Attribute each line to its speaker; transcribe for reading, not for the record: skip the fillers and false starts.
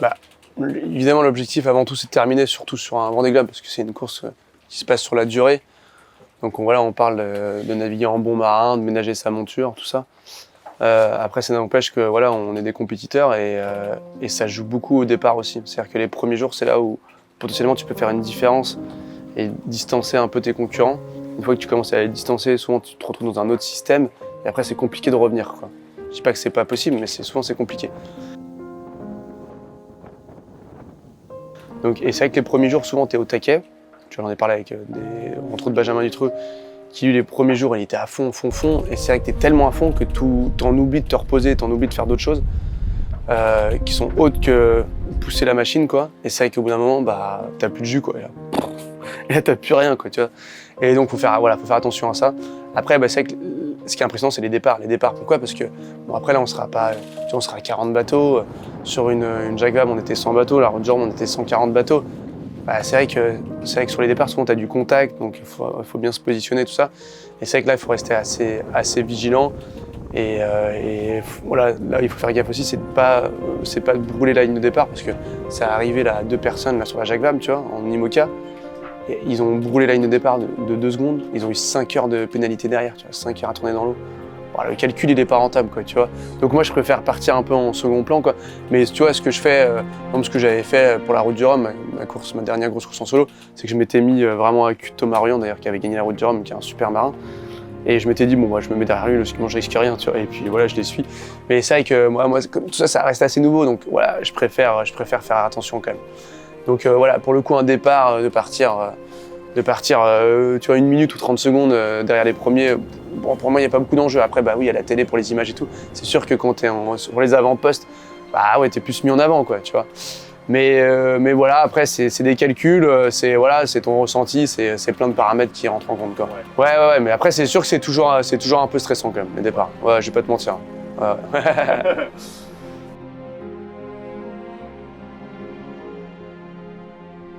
Speaker 1: Bah, évidemment, l'objectif avant tout, c'est de terminer, surtout sur un Vendée Globe, parce que c'est une course qui se passe sur la durée. Donc voilà, on parle de naviguer en bon marin, de ménager sa monture, tout ça. Après, ça n'empêche que voilà, on est des compétiteurs et ça joue beaucoup au départ aussi. C'est-à-dire que les premiers jours, c'est là où potentiellement tu peux faire une différence et distancer un peu tes concurrents. Une fois que tu commences à les distancer, souvent tu te retrouves dans un autre système et après c'est compliqué de revenir, quoi. Je dis pas que c'est pas possible, mais souvent c'est compliqué. Donc, et c'est vrai que les premiers jours, souvent tu es au taquet. J'en ai parlé avec entre autres Benjamin Dutreux, qui lui les premiers jours il était à fond, et c'est vrai que tu es tellement à fond que t'en oublies de te reposer, t'en oublies de faire d'autres choses qui sont autres que pousser la machine, quoi. Et c'est vrai qu'au bout d'un moment, bah, t'as plus de jus, quoi. Et là t'as plus rien, quoi, tu vois. Et donc faut faire attention à ça. Après, bah, c'est vrai que ce qui est impressionnant, c'est les départs. Les départs, pourquoi? Parce que bon, après là, on sera pas, tu vois, on sera à 40 bateaux. Sur une Jacques Vabre, on était 100 bateaux. La Route du Rhum, on était 140 bateaux. Bah, c'est vrai que sur les départs, souvent tu as du contact, donc il faut bien se positionner, tout ça. Et c'est vrai que là, il faut rester assez vigilant. Voilà, là, il faut faire gaffe aussi, c'est pas de brûler la ligne de départ, parce que ça arrivé là à 2 personnes là, sur la Jacques Vabre, tu vois, en IMOCA. Et ils ont brûlé la ligne de départ de 2 secondes. Ils ont eu 5 heures de pénalité derrière, tu vois, 5 heures à tourner dans l'eau. Bon, le calcul, il est pas rentable, quoi, tu vois. Donc moi, je préfère partir un peu en second plan, quoi. Mais tu vois, ce que je fais, comme ce que j'avais fait pour la Route du Rhum, ma dernière grosse course en solo, c'est que je m'étais mis vraiment avec Thomas Ruyant, d'ailleurs, qui avait gagné la Route du Rhum, qui est un super marin. Et je m'étais dit, bon, moi, je me mets derrière lui, logiquement, je risque rien, tu vois. Et puis voilà, je les suis. Mais c'est vrai que moi comme tout ça, ça reste assez nouveau, donc voilà, je préfère faire attention quand même. Donc voilà, pour le coup, un départ, de partir, tu vois, 1 minute ou 30 secondes derrière les premiers. Bon, pour moi, il n'y a pas beaucoup d'enjeux. Après, bah oui, il y a la télé pour les images et tout. C'est sûr que quand tu es sur les avant-postes, bah ouais, tu es plus mis en avant, quoi, tu vois. Mais voilà, après, c'est des calculs, c'est ton ressenti, c'est plein de paramètres qui rentrent en compte, quoi. Ouais, mais après, c'est sûr que c'est toujours un peu stressant, quand même, les départs. Ouais, je vais pas te mentir. Ouais.